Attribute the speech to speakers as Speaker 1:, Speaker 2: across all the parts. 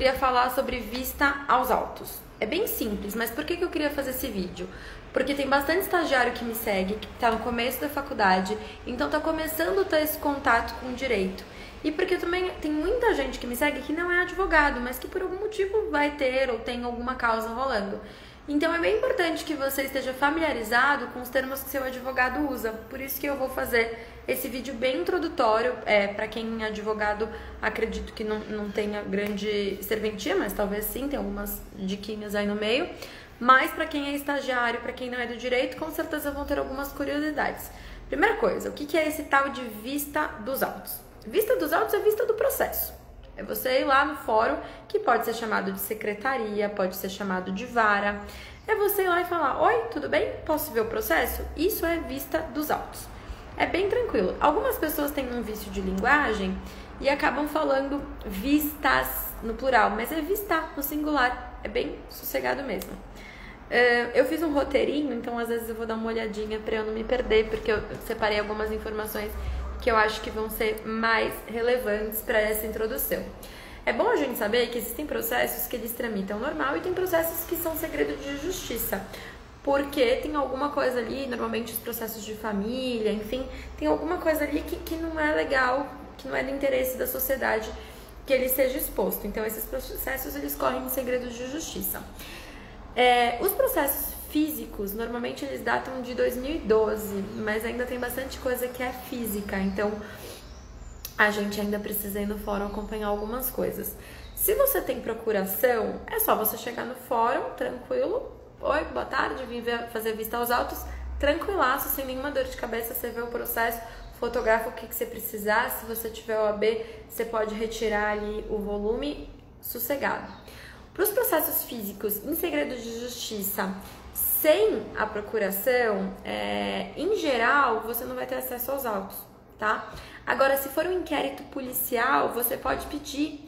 Speaker 1: queria falar sobre vista aos autos. É bem simples, mas por que eu queria fazer esse vídeo? Porque tem bastante estagiário que me segue, que está no começo da faculdade, então está começando a ter esse contato com o direito. E porque também tem muita gente que me segue que não é advogado, mas que por algum motivo vai ter ou tem alguma causa rolando. Então é bem importante que você esteja familiarizado com os termos que seu advogado usa. Por isso que eu vou fazer esse vídeo bem introdutório. Para quem é advogado, acredito que não tenha grande serventia, mas talvez sim, tem algumas diquinhas aí no meio. Mas para quem é estagiário, para quem não é do direito, com certeza vão ter algumas curiosidades. Primeira coisa, o que é esse tal de vista dos autos? Vista dos autos é vista do processo. É você ir lá no fórum, que pode ser chamado de secretaria, pode ser chamado de vara. É você ir lá e falar: oi, tudo bem? Posso ver o processo? Isso é vista dos autos. É bem tranquilo. Algumas pessoas têm um vício de linguagem e acabam falando vistas no plural, mas é vista no singular. É bem sossegado mesmo. Eu fiz um roteirinho, então às vezes eu vou dar uma olhadinha para eu não me perder, porque eu separei algumas informações que eu acho que vão ser mais relevantes para essa introdução. É bom a gente saber que existem processos que eles tramitam normal e tem processos que são segredo de justiça, porque tem alguma coisa ali, normalmente os processos de família, enfim, tem alguma coisa ali que não é legal, que não é do interesse da sociedade que ele seja exposto. Então esses processos eles correm em segredo de justiça. Os processos físicos, normalmente eles datam de 2012, mas ainda tem bastante coisa que é física, então a gente ainda precisa ir no fórum acompanhar algumas coisas. Se você tem procuração, é só você chegar no fórum, tranquilo, oi, boa tarde, vim fazer vista aos autos, tranquilaço, sem nenhuma dor de cabeça, você vê o processo, fotografa o que você precisar, se você tiver OAB, você pode retirar ali o volume, sossegado. Para os processos físicos em segredo de justiça, sem a procuração, em geral, você não vai ter acesso aos autos, tá? Agora, se for um inquérito policial, você pode pedir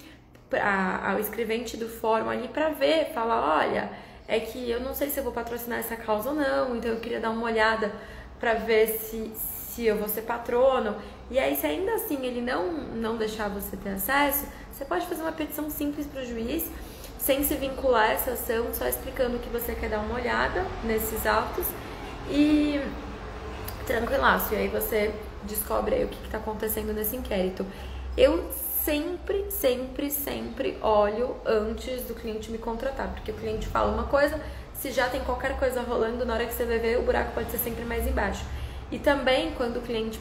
Speaker 1: ao escrevente do fórum ali para ver, falar: olha, é que eu não sei se eu vou patrocinar essa causa ou não, então eu queria dar uma olhada para ver se eu vou ser patrono. E aí, se ainda assim ele não deixar você ter acesso, você pode fazer uma petição simples para o juiz, sem se vincular a essa ação, só explicando que você quer dar uma olhada nesses autos e tranquilaço. E aí você descobre aí o que está acontecendo nesse inquérito. Eu sempre olho antes do cliente me contratar, porque o cliente fala uma coisa, se já tem qualquer coisa rolando, na hora que você vai ver, o buraco pode ser sempre mais embaixo. E também, quando o cliente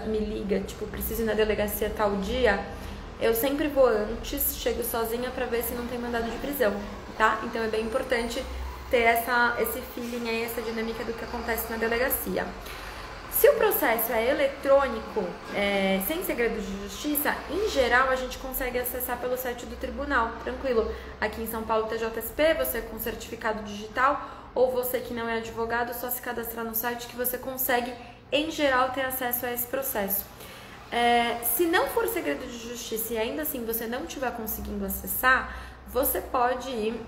Speaker 1: me liga, tipo, preciso ir na delegacia tal dia, eu sempre vou antes, chego sozinha pra ver se não tem mandado de prisão, tá? Então é bem importante ter esse feeling aí, essa dinâmica do que acontece na delegacia. Se o processo é eletrônico, sem segredo de justiça, em geral a gente consegue acessar pelo site do tribunal, tranquilo. Aqui em São Paulo, TJSP, você com certificado digital, ou você que não é advogado, só se cadastrar no site que você consegue, em geral, ter acesso a esse processo. Se não for segredo de justiça e ainda assim você não estiver conseguindo acessar, você pode ir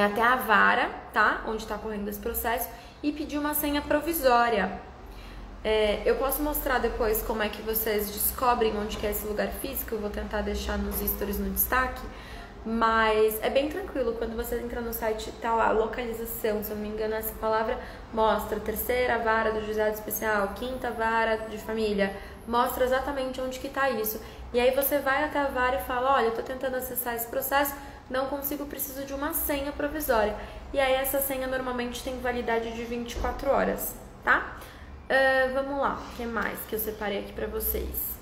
Speaker 1: até a vara, tá? Onde está correndo esse processo, e pedir uma senha provisória. Eu posso mostrar depois como é que vocês descobrem onde que é esse lugar físico, eu vou tentar deixar nos stories no destaque, mas é bem tranquilo. Quando você entra no site, tá lá, localização, se eu não me engano essa palavra mostra terceira vara do juizado especial, quinta vara de família, mostra exatamente onde que tá isso. E aí você vai até a vara e fala: olha, eu tô tentando acessar esse processo, não consigo, preciso de uma senha provisória. E aí essa senha normalmente tem validade de 24 horas, tá? Vamos lá, o que mais que eu separei aqui pra vocês?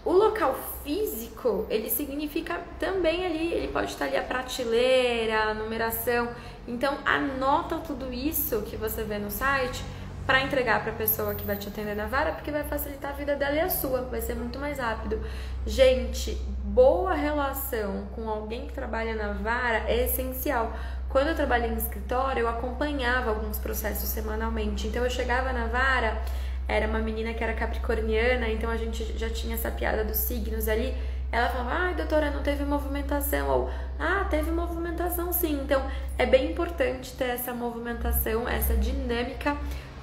Speaker 1: O local físico, ele significa também ali, ele pode estar ali a prateleira, a numeração. Então anota tudo isso que você vê no site para entregar para a pessoa que vai te atender na vara, porque vai facilitar a vida dela e a sua, vai ser muito mais rápido. Gente, boa relação com alguém que trabalha na vara é essencial. Quando eu trabalhei em escritório, eu acompanhava alguns processos semanalmente. Então eu chegava na vara, era uma menina que era capricorniana, então a gente já tinha essa piada dos signos ali. Ela falava: ai, doutora, não teve movimentação, ou teve movimentação sim. Então é bem importante ter essa movimentação, essa dinâmica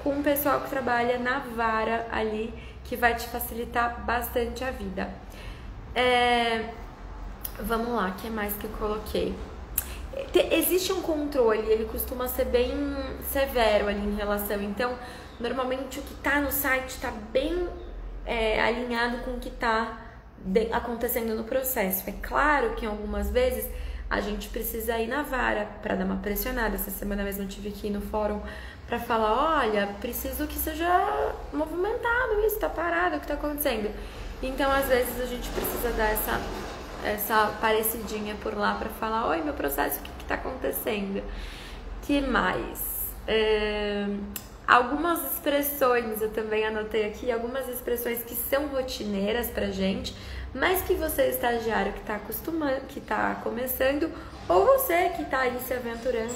Speaker 1: com o pessoal que trabalha na vara ali, que vai te facilitar bastante a vida. Vamos lá, o que mais que eu coloquei? Existe um controle, ele costuma ser bem severo ali em relação. Então, normalmente o que tá no site tá bem alinhado com o que tá acontecendo no processo. É claro que algumas vezes a gente precisa ir na vara para dar uma pressionada. Essa semana mesmo eu tive que ir no fórum para falar, olha, preciso que seja movimentado isso, tá parado, o que tá acontecendo? Então, às vezes a gente precisa dar essa parecidinha por lá para falar, oi, meu processo, o que tá acontecendo? Que mais? Algumas expressões, eu também anotei aqui, algumas expressões que são rotineiras pra gente, mas que você, estagiário, que tá começando, ou você que tá aí se aventurando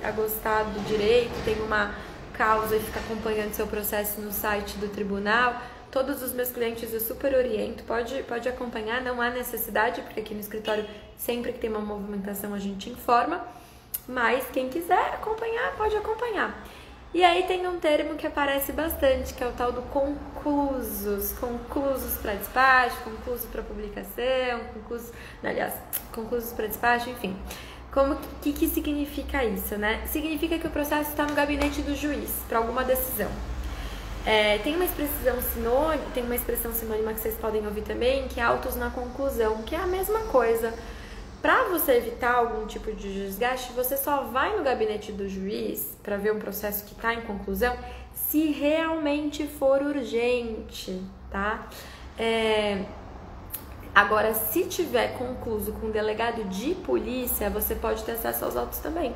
Speaker 1: a gostar do direito, tem uma causa e fica acompanhando seu processo no site do tribunal, todos os meus clientes eu super oriento, pode acompanhar, não há necessidade, porque aqui no escritório, sempre que tem uma movimentação, a gente informa, mas quem quiser acompanhar, pode acompanhar. E aí tem um termo que aparece bastante, que é o tal do conclusos para despacho, conclusos para publicação, conclusos para despacho, enfim. O que significa isso, né? Significa que o processo está no gabinete do juiz para alguma decisão. Tem uma expressão sinônima que vocês podem ouvir também, que é autos na conclusão, que é a mesma coisa. Para você evitar algum tipo de desgaste, você só vai no gabinete do juiz para ver um processo que está em conclusão se realmente for urgente, tá? Agora, se tiver concluso com o delegado de polícia, você pode ter acesso aos autos também.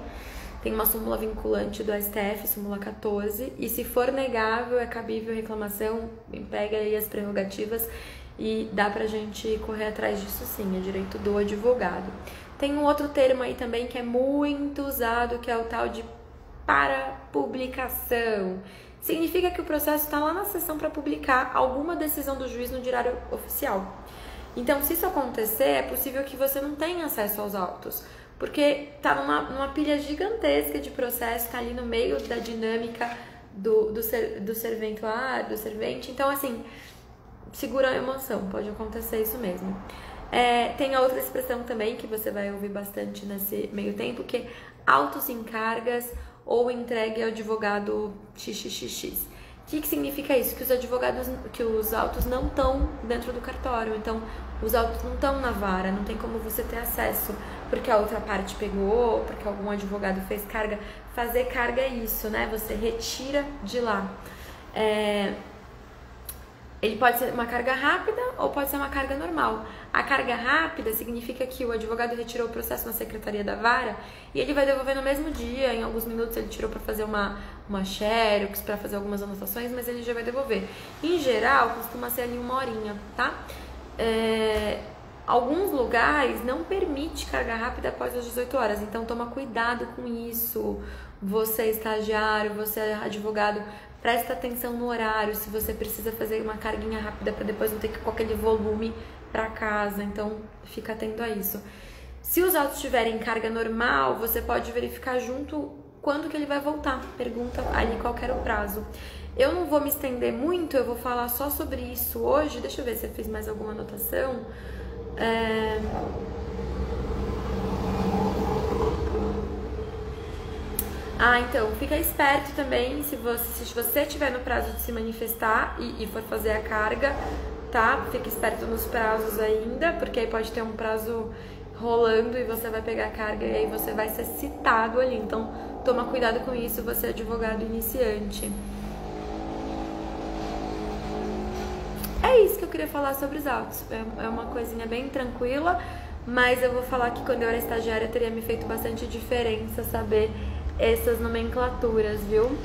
Speaker 1: Tem uma súmula vinculante do STF, súmula 14, e se for negável, é cabível reclamação, pega aí as prerrogativas e dá pra gente correr atrás disso sim, é direito do advogado. Tem um outro termo aí também que é muito usado, que é o tal de para publicação. Significa que o processo está lá na sessão para publicar alguma decisão do juiz no diário oficial. Então, se isso acontecer, é possível que você não tenha acesso aos autos, porque tá numa pilha gigantesca de processo, tá ali no meio da dinâmica do serventuário, do servente. Então, assim, segura a emoção, pode acontecer isso mesmo. Tem a outra expressão também que você vai ouvir bastante nesse meio tempo, que é autos em cargas ou entregue ao advogado XXX. O que significa isso? Que os autos não estão dentro do cartório, então os autos não estão na vara, não tem como você ter acesso, porque a outra parte pegou, porque algum advogado fez carga. Fazer carga é isso, né? Você retira de lá. Ele pode ser uma carga rápida ou pode ser uma carga normal. A carga rápida significa que o advogado retirou o processo na secretaria da vara e ele vai devolver no mesmo dia, em alguns minutos ele tirou para fazer uma xerox, para fazer algumas anotações, mas ele já vai devolver. Em geral, costuma ser ali 1 horinha, tá? Alguns lugares não permite carga rápida após as 18 horas, então toma cuidado com isso. Você estagiário, você advogado, presta atenção no horário, se você precisa fazer uma carguinha rápida para depois não ter que ir com aquele volume para casa, então fica atento a isso. Se os autos tiverem carga normal, você pode verificar junto quando que ele vai voltar, pergunta ali qual era o prazo. Eu não vou me estender muito, eu vou falar só sobre isso hoje, deixa eu ver se eu fiz mais alguma anotação. Então, fica esperto também, se você tiver no prazo de se manifestar e for fazer a carga, tá? Fica esperto nos prazos ainda, porque aí pode ter um prazo rolando e você vai pegar a carga e aí você vai ser citado ali. Então, toma cuidado com isso, você é advogado iniciante. É isso que eu queria falar sobre os autos. É uma coisinha bem tranquila, mas eu vou falar que quando eu era estagiária teria me feito bastante diferença saber essas nomenclaturas, viu?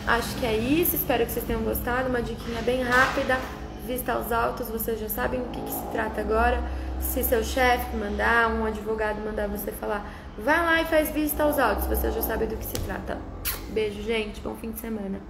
Speaker 1: Acho que é isso, espero que vocês tenham gostado. Uma diquinha bem rápida, vista aos autos, vocês já sabem o que se trata agora. Se seu chefe mandar, um advogado mandar você falar, vai lá e faz vista aos autos, você já sabe do que se trata. Beijo, gente, bom fim de semana.